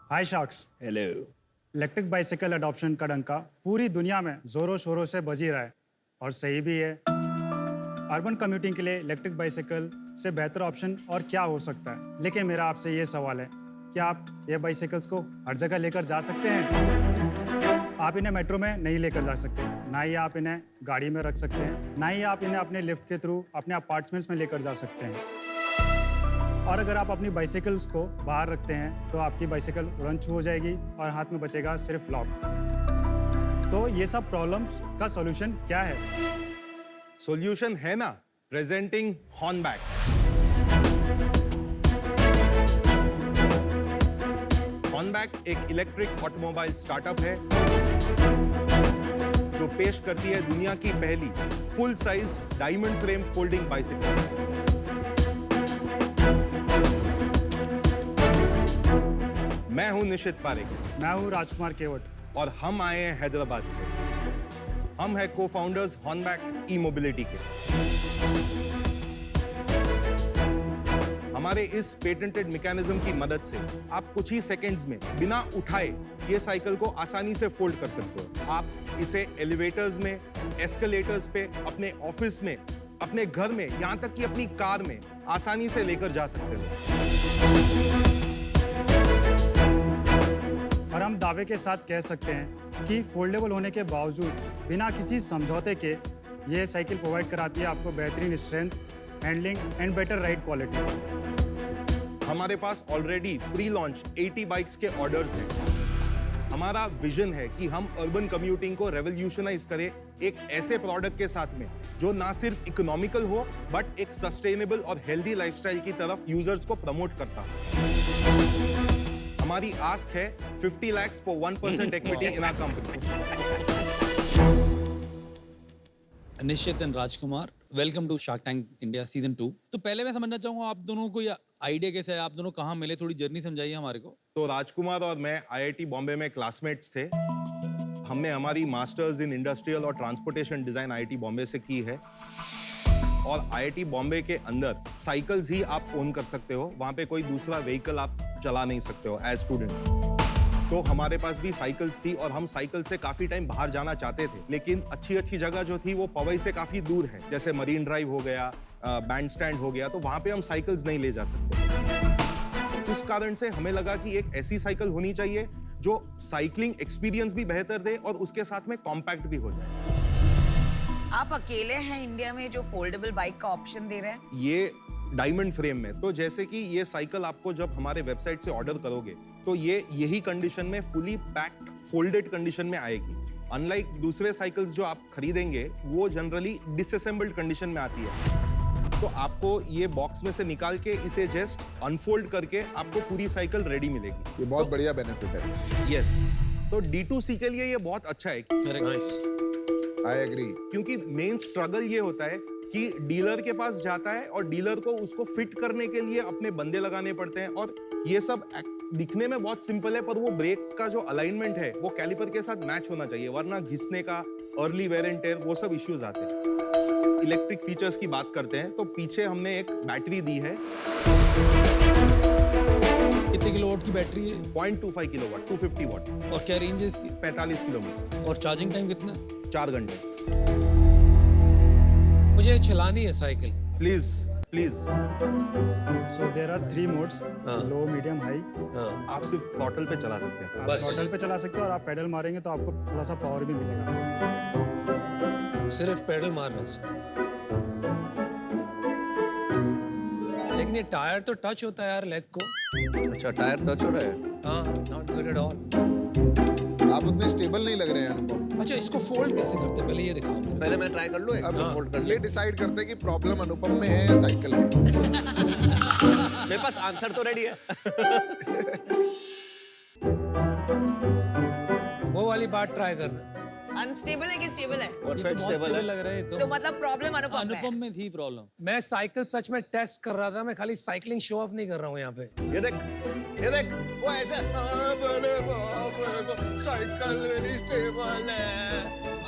हाय sharks. Hello. Electric bicycle adoption का डंका पूरी दुनिया में जोरों शोरों से बज ही रहा है और सही भी है। अर्बन कम्यूटिंग के लिए इलेक्ट्रिक बाइसाइकिल से बेहतर ऑप्शन और क्या हो सकता है, लेकिन मेरा आपसे ये सवाल है, क्या आप ये बाइसाइकिल्स को हर जगह लेकर जा सकते हैं? आप इन्हें मेट्रो में नहीं लेकर जा सकते, ना ही आप इन्हें गाड़ी में रख सकते हैं, ना ही आप इन्हें अपने लिफ्ट के थ्रू अपने अपार्टमेंट्स में लेकर जा सकते हैं। और अगर आप अपनी बाइसाइकिल्स को बाहर रखते हैं तो आपकी बाइसाइकिल उड़न छू हो जाएगी और हाथ में बचेगा सिर्फ लॉक। तो ये सब प्रॉब्लम्स का सॉल्यूशन क्या है? सॉल्यूशन है ना, प्रेजेंटिंग हॉर्नबैक। हॉर्नबैक एक इलेक्ट्रिक ऑटोमोबाइल स्टार्टअप है जो पेश करती है दुनिया की पहली full size diamond frame folding bicycle. मैं हूं निशित पारेख। मैं हूँ राजकुमार केवट और हम आए हैं हैदराबाद से। हम हैं को-फाउंडर्स हॉर्नबैक ई मोबिलिटी के। हमारे इस पेटेंटेड मैकेनिज्म की मदद से आप कुछ ही सेकंड्स में बिना उठाए ये साइकिल को आसानी से फोल्ड कर सकते हो। आप इसे एलिवेटर्स में, एस्केलेटर्स पे, अपने ऑफिस में, अपने घर में, यहाँ तक कि अपनी कार में आसानी से लेकर जा सकते हो। और हम दावे के साथ कह सकते हैं कि फोल्डेबल होने के बावजूद बिना किसी समझौते के ये साइकिल प्रोवाइड कराती है आपको बेहतरीन strength, handling and better ride quality. हमारे पास ऑलरेडी प्री लॉन्च 80 बाइक्स के ऑर्डर्स हैं। हमारा विजन है कि हम अर्बन कम्यूटिंग को रेवोल्यूशनाइज करें एक ऐसे प्रोडक्ट के साथ में जो ना सिर्फ इकोनॉमिकल हो बट एक सस्टेनेबल और हेल्दी लाइफस्टाइल की तरफ यूजर्स को प्रमोट करता हो। हमारी आस्क है 50 lakhs for 1% equity in our company. Nishit and Rajkumar, welcome to shark tank India season 2। तो पहले मैं समझना चाहूंगा आप दोनों को ये आइडिया कैसे है, आप दोनों कहाँ मिले, थोड़ी जर्नी समझाइए हमारे को। तो राजकुमार और मैं IIT बॉम्बे में क्लासमेट्स थे। हमने हमारी मास्टर्स इन इंडस्ट्रियल और ट्रांसपोर्टेशन डिजाइन IIT बॉम्बे से की है। और IIT बॉम्बे के अंदर साइकिल्स ही आप ओन कर सकते हो, वहां पे कोई दूसरा व्हीकल आप चला नहीं सकते हो एज स्टूडेंट। तो हमारे पास भी साइकिल्स थी और हम साइकिल से काफी टाइम बाहर जाना चाहते थे, लेकिन अच्छी जगह जो थी वो पवई से काफी दूर है, जैसे मरीन ड्राइव हो गया, बैंड स्टैंड हो गया, तो वहां पे हम साइकिल्स नहीं ले जा सकते। उस कारण से हमें लगा कि एक ऐसी साइकिल होनी चाहिए जो साइकिलिंग एक्सपीरियंस भी बेहतर दे और उसके साथ में कॉम्पैक्ट भी हो जाए। आप अकेले हैं इंडिया में जो फोल्डेबल बाइक का ऑप्शन दे रहे हैं? ये डायमंड फ्रेम में, तो जैसे कि ये साइकिल आपको जब हमारे वेबसाइट से ऑर्डर करोगे तो ये यही कंडीशन में फुली पैक्ड फोल्डेड कंडीशन में आएगी। अनलाइक दूसरे साइकिल्स जो आप खरीदेंगे वो जनरली डिसअसेंबल्ड कंडीशन में आती है। तो आपको ये बॉक्स में से निकाल के इसे जस्ट अनफोल्ड करके आपको पूरी साइकिल रेडी मिलेगी। ये बहुत बढ़िया बेनिफिट है। यस, तो D2C के लिए ये बहुत अच्छा है। I agree. क्योंकि मेन स्ट्रगल ये होता है कि डीलर के पास जाता है और डीलर को उसको फिट करने के लिए अपने बंदे लगाने पड़ते हैं, और ये सब दिखने में बहुत सिंपल है पर वो ब्रेक का जो अलाइनमेंट है वो कैलिपर के साथ मैच होना चाहिए, वरना घिसने का, अर्ली वेयर एंड टेयर, वो सब इश्यूज आते हैं। इलेक्ट्रिक फीचर्स की बात करते हैं तो पीछे हमने एक बैटरी दी है। कितने किलोवाट की बैटरी है? 0.25 किलोवाट, 250 वाट। और क्या रेंज है इसकी? 45 किलोमीटर। और चार्जिंग टाइम कितना? 4 घंटे। मुझे चलानी है cycle. Please please. So there are 3 modes, low, medium, high. आप सिर्फ थ्रॉटल पे चला सकते हैं। आप बस। थ्रॉटल पे चला सकते हो और आप पेडल मारेंगे तो आपको थोड़ा सा पावर भी मिलेगा। सिर्फ पेडल मारने से। लेकिन ये टायर तो टच होता है यार लेग को। अच्छा, टायर टच हो रहा है? हाँ, नॉट गुड एट ऑल। आप उतने स्टेबल नहीं लग रहे हैं अनुपम। अच्छा, इसको फोल्ड कैसे करते हैं पहले ये दिखाओ मुझे। पहले मैं ट्राई कर लूं। अब हाँ। फोल्ड कर ले, डिसाइड करते हैं कि प्रॉब्लम अनुपम में है या साइकिल में। मेरे पास आंसर तो रेडी है। वो वाली बात ट्राई करना। अनस्टेबल है कि स्टेबल है? परफेक्ट स्टेबल है। लग रहा है तो मतलब प्रॉब्लम अनुपम में है। अनुपम में थी प्रॉब्लम। मैं साइकिल सच में टेस्ट कर रहा था, मैं खाली साइकिलिंग शो ऑफ नहीं कर रहा हूँ यहाँ पे। ये देख वो ऐसे बड़े बाप रे, साइकिल मेरी स्टेबल है।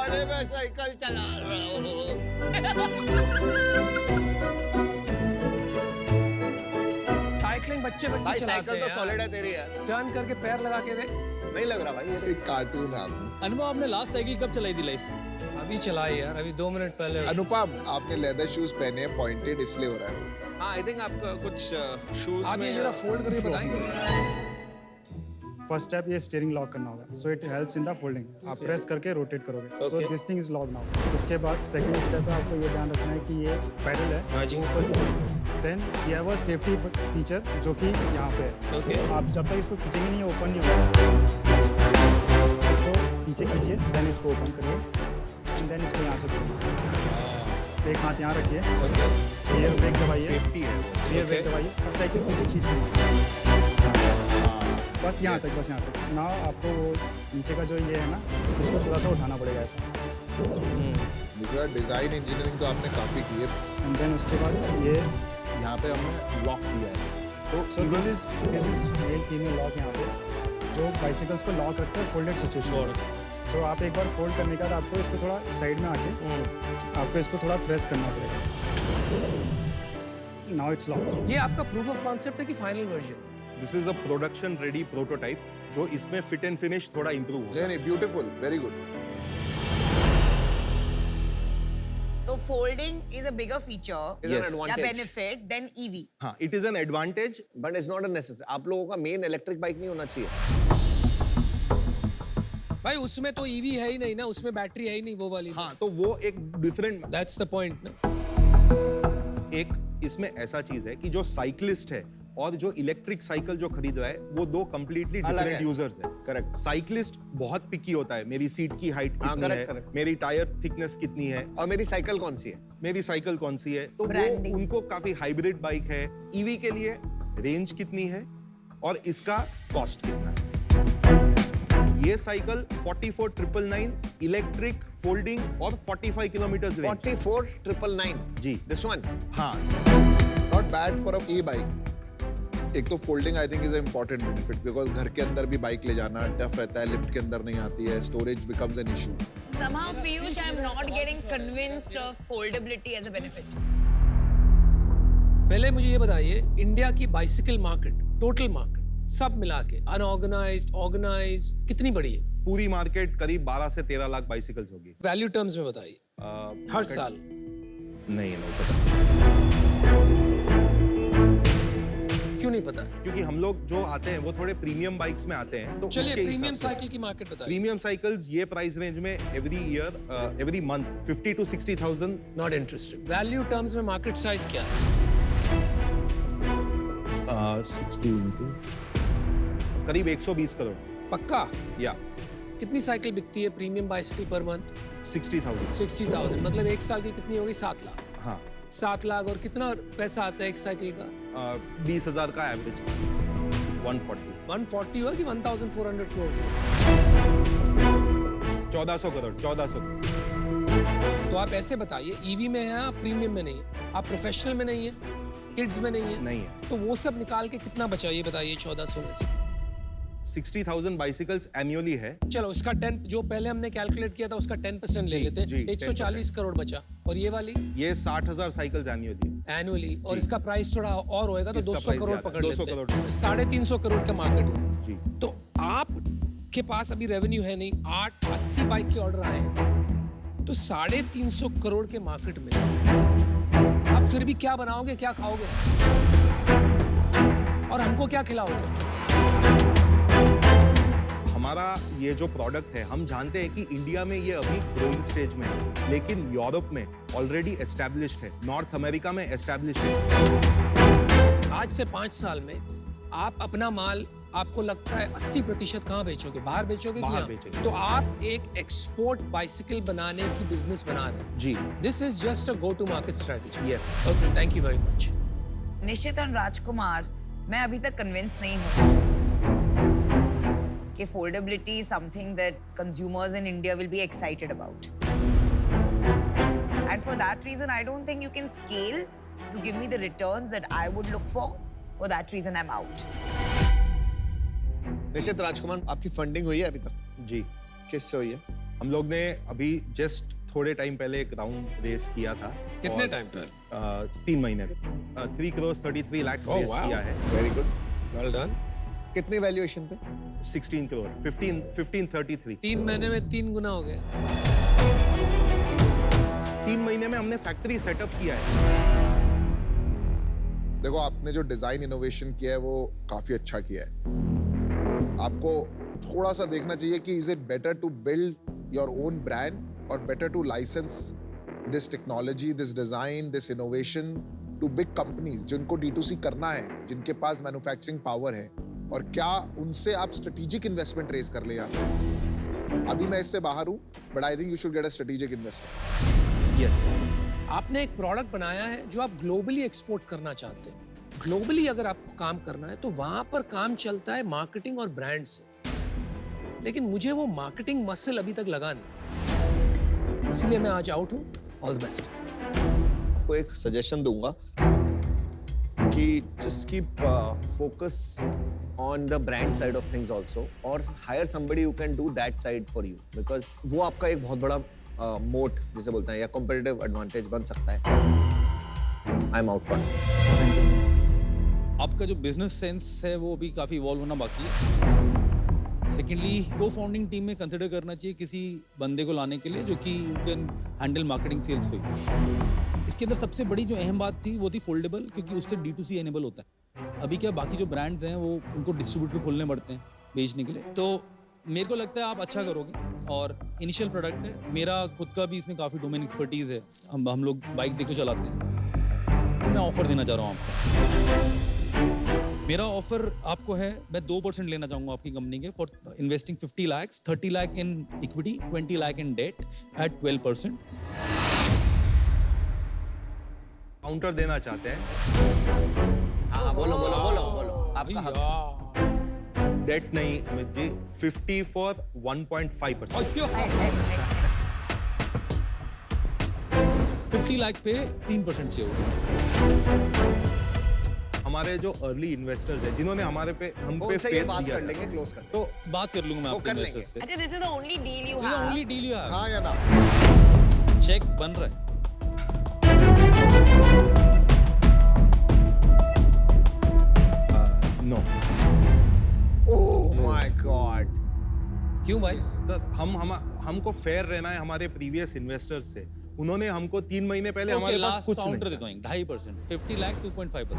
अरे मैं साइकिल चला रहा हूँ। साइकिलिंग बच्चे भाई चलाते साइकिल तो हैं सॉलिड है तेरी यार। टर्न करके पैर लगा के दे। नहीं लग रहा भाई ये। एक कार्टून आदमी। अनुभव आपने लास्ट साइकिल कब चलाई थी लाइफ? अभी चलाई यार, अभी 2 मिनट पहले। अनुपम आपने लेदर शूज पहने हैं, पॉइंटेड इसलिए हो रहा है। हाँ आई थिंक आपका कुछ शूज आप में ये जरा फोल्ड करके बताएंगे? फर्स्ट स्टेप ये स्टीयरिंग लॉक करना होगा, so it helps in the folding. आप प्रेस करके रोटेट करोगे, so this thing is lock now. उसके बाद सेकंड स्टेप है, आपको ये ध्यान रखना है कि ये पैडल है, हाँ जी। देन ये वो सेफ्टी फीचर जो कि यहाँ पे है। ओके। आप जब तक इसको खींचेंगे नहीं, ओपन नहीं होगा। इसको नीचे खींचिए, देन इसको ओपन करिए, एंड देन इसको यहाँ से खोलिए। एक हाथ यहाँ रखिए, रियर ब्रेक दबाइए, सेफ्टी है। रियर ब्रेक दबाइए, अब साइकिल पीछे खींचिए, बस यहाँ तक, बस यहाँ तक ना। आपको वो नीचे का जो ये है ना, इसको थोड़ा सा उठाना पड़ेगा ऐसा, डिजाइन इंजीनियरिंग तो आपने काफी की है। एंड देन उसके बाद ये यहाँ पे हमने लॉक दिया है। तो so this is male female lock यहाँ पे, जो बाइसिकल्स को लॉक रखते हैं फोल्डेड सिचुएशन। सो आप एक बार फोल्ड करने के बाद आपको इसको थोड़ा साइड में आके आपको इसको थोड़ा प्रेस करना पड़ेगा। Now it's lock. ये आपका प्रूफ ऑफ कॉन्सेप्ट है कि final version? This is a production ready prototype जो इसमें फिट एंड फिनिश थोड़ा इंप्रूव होगा। नहीं beautiful, very good. So folding is a bigger feature, Is an Yes. या advantage. benefit than EV. हाँ, it is an advantage. But it's not a necessary. आप लोगों का मेन इलेक्ट्रिक बाइक नहीं होना चाहिए। भाई उसमें तो ईवी है ही नहीं ना, उसमें बैटरी है ही नहीं वो वाली। हाँ, तो वो एक डिफरेंट दैट्स द पॉइंट ना। एक इसमें ऐसा चीज है कि जो साइकिलिस्ट है और जो इलेक्ट्रिक साइकिल जो खरीद रहा है, वो दो कंप्लीटली अलग डिफरेंट है। यूजर्स है। करेक्ट। साइकिलिस्ट बहुत पिकी होता है, मेरी सीट की हाइट हाँ, कितनी correct, है, correct. मेरी टायर थिकनेस कितनी है, और मेरी साइकिल कौन सी है? मेरी साइकिल कौन सी है। तो Branding. वो उनको काफी हाइब्रिड बाइक है। ईवी के लिए रेंज कितनी है और इसका कॉस्ट कितना है। ये साइकिल 44,999 इलेक्ट्रिक, फोल्डिंग और 45 किलोमीटर रेंज। 44,999 जी। This one. हाँ, not bad for a e bike. एक तो folding I think is important benefit, because घर के अंदर भी बाइक ले जाना टफ रहता है, लिफ्ट के अंदर नहीं आती है, storage becomes an issue. Somehow, Piyush, I'm not getting convinced of foldability as a benefit. पहले मुझे ये बताइए, इंडिया की बाइसिकल मार्केट, टोटल मार्केट सब मिला के अनऑर्गेनाइज्ड, ऑर्गेनाइज्ड कितनी बड़ी है? पूरी मार्केट करीब 12 से 13 लाख बाइसिकल्स होगी। वैल्यू टर्म्स में बताइए, हर साल। नहीं पता, क्यों नहीं पता? क्योंकि हम लोग जो आते हैं वो थोड़े प्रीमियम बाइक्स में आते हैं। तो चलिए उसके प्रीमियम हिसाब से साइकिल की मार्केट बताइए। प्रीमियम साइकिल्स ये प्राइस रेंज में every month 50 to 60,000। Not interested. Value terms में मार्केट साइज क्या है? 60 करीब 120 करोड़ पक्का? या कितनी साइकिल बिकती है प्रीमियम बाइसिकल पर मंथ? 60,000। 60,000 मतलब एक साल की कितनी होगी? 7 लाख। हाँ, 7 लाख। और कितना पैसा आता है एक साइकिल का? 20,000 का एवरेज। 140 140 हुआ कि 1,400 करोड़? 1400 करोड़। 1400। तो आप ऐसे बताइए, ईवी में है आप, प्रीमियम में नहीं है, आप प्रोफेशनल में नहीं है, किड्स में नहीं है, नहीं है। तो वो सब निकाल के कितना बचा ये बताइए 1400 में से? 60,000 बाइसिकल्स एनुअली है। चलो उसका 10 जो पहले हमने कैलकुलेट किया था उसका 10% ले जी, लेते जी, हैं, 140 करोड़ बचा। और ये वाली ये 60,000 साइकिल्स एनुअली। एनुअली, और जी। इसका प्राइस थोड़ा और होएगा तो इसका 200 प्राइस करोड़ ज्यादा, पकड़ 200 लेते हैं। करोड़। तो 350 करोड़ का मार्केट हुआ। जी। तो आप के पास अभी रेवेन्यू है नहीं, 80 बाइक के ऑर्डर आए हैं, तो 350 करोड़ के मार्केट में आप फिर भी क्या बनाओगे, क्या खाओगे और हमको क्या खिलाओगे? हमारा ये जो प्रोडक्ट है, हम जानते हैं कि इंडिया में ये अभी ग्रोइंग स्टेज में है, लेकिन यूरोप में ऑलरेडी एस्टैब्लिश्ड है, नॉर्थ अमेरिका में एस्टैब्लिश्ड है। आज से 5 साल में आप अपना माल, आपको लगता है 80% कहाँ बेचोगे? बाहर बेचोगे? बाहर यहाँ? बेचेंगे। तो आप एक एक्सपोर्ट बाइसिकल बनाने की बिजनेस बना रहे हैं। जी। This is just a go to market strategy. Yes. Okay, thank you very much. Nishchit और राजकुमार, मैं अभी तक कन्विंस नहीं हूँ कि foldability is something that consumers in India will be excited about. And for that reason, I don't think you can scale to give me the returns that I would look for. For that reason, I'm out. निश्चित राजकुमार, आपकी funding हुई है अभी तक? जी। किससे हुई है? हम लोग ने अभी जस्ट थोड़े टाइम पहले एक राउंड रेस किया था। कितने और, टाइम पर? 3 महीने 3 crore 33 lakhs Oh, raise wow. किया है। Very good. Well done. कितनी वैल्यूएशन पे? 16 crore 1533। 3 महीने में 3 गुना हो गया। 3 महीने में हमने फैक्ट्री सेटअप किया है। देखो आपने जो डिजाइन इनोवेशन किया है वो काफी अच्छा किया है। आपको थोड़ा सा देखना चाहिए कि is it better to build your own brand और better to license this technology, this design, this innovation to big companies जिनको D2C करना है, जिनके पास मैन्युफैक्चरिंग पावर है, और क्या उनसे आप स्ट्रेटेजिक इन्वेस्टमेंट रेज कर ले यार। अभी मैं इससे बाहर हूं, but I think you should get a strategic investor. Yes. आपने एक प्रोडक्ट बनाया है जो आप ग्लोबली एक्सपोर्ट करना चाहते हैं। ग्लोबली अगर आपको काम करना है तो वहां पर काम चलता है मार्केटिंग और ब्रांड से, लेकिन मुझे वो मार्केटिंग मसल अभी तक लगा नहीं, इसलिए मैं आज आउट हूं। All the best. आपको एक सजेशन दूंगा कि just keep focus on the brand side of things also, और hire somebody who can do that side for you, because वो आपका एक बहुत बड़ा मोट जिसे बोलते हैं या competitive advantage बन सकता है। I'm out for it. आपका जो बिजनेस सेंस है वो अभी काफ़ी इवॉल्व होना बाकी है। सेकेंडली, को फाउंडिंग टीम में कंसिडर करना चाहिए किसी बंदे को लाने के लिए जो कि you can handle marketing sales for you. इसके अंदर सबसे बड़ी जो अहम बात थी वो थी फोल्डेबल, क्योंकि उससे D2C एनेबल होता है। अभी क्या बाकी जो ब्रांड्स हैं वो उनको डिस्ट्रीब्यूटर खोलने पड़ते हैं बेचने के लिए। तो मेरे को लगता है आप अच्छा करोगे, और इनिशियल प्रोडक्ट है। मेरा खुद का भी इसमें काफ़ी डोमेन एक्सपर्टीज़ है। हम लोग बाइक देखो चलाते हैं। मैं ऑफर देना चाह रहा हूँ आपको। मेरा ऑफर आपको है, मैं 2% लेना चाहूँगा आपकी कंपनी के for investing 50 lakhs, 30 lakh in equity, 20 lakh in debt at 12%। Counter देना चाहते हैं। हाँ बोलो बोलो बोलो बोलो, आपका हक। डेट नहीं अमित जी, 50 for 1.5%। 50 लाख पे 3% चाहिए होगा। हमारे जो अर्ली इन्वेस्टर्स हैं जिन्होंने हम पे उनसे ये फेथ बात दिया कर था, लेंगे, क्लोज कर। तो बात कर लूंगा मैं वो आपके कर इन्वेस्टर्स से। अच्छा, this is the only deal you ये have. Only deal you have. हाँ या ना? चेक बन रहा है। No oh my god. क्यों भाई? सर, हमको फेयर रहना है हमारे प्रीवियस इन्वेस्टर्स से। उन्होंने हमको 3 महीने पहले हमारे पास लास्ट कुछ काउंटर नहीं देता हूँ 2.5%, 50 lakh 2.5%।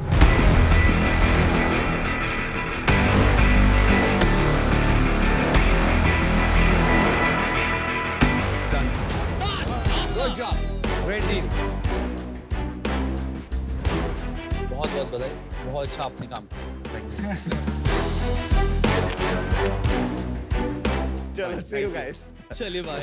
Good job. Great deal. बहुत बहुत बधाई, बहुत अच्छा आपने काम किया। चलो सी यू गाइस। चलिए बाय।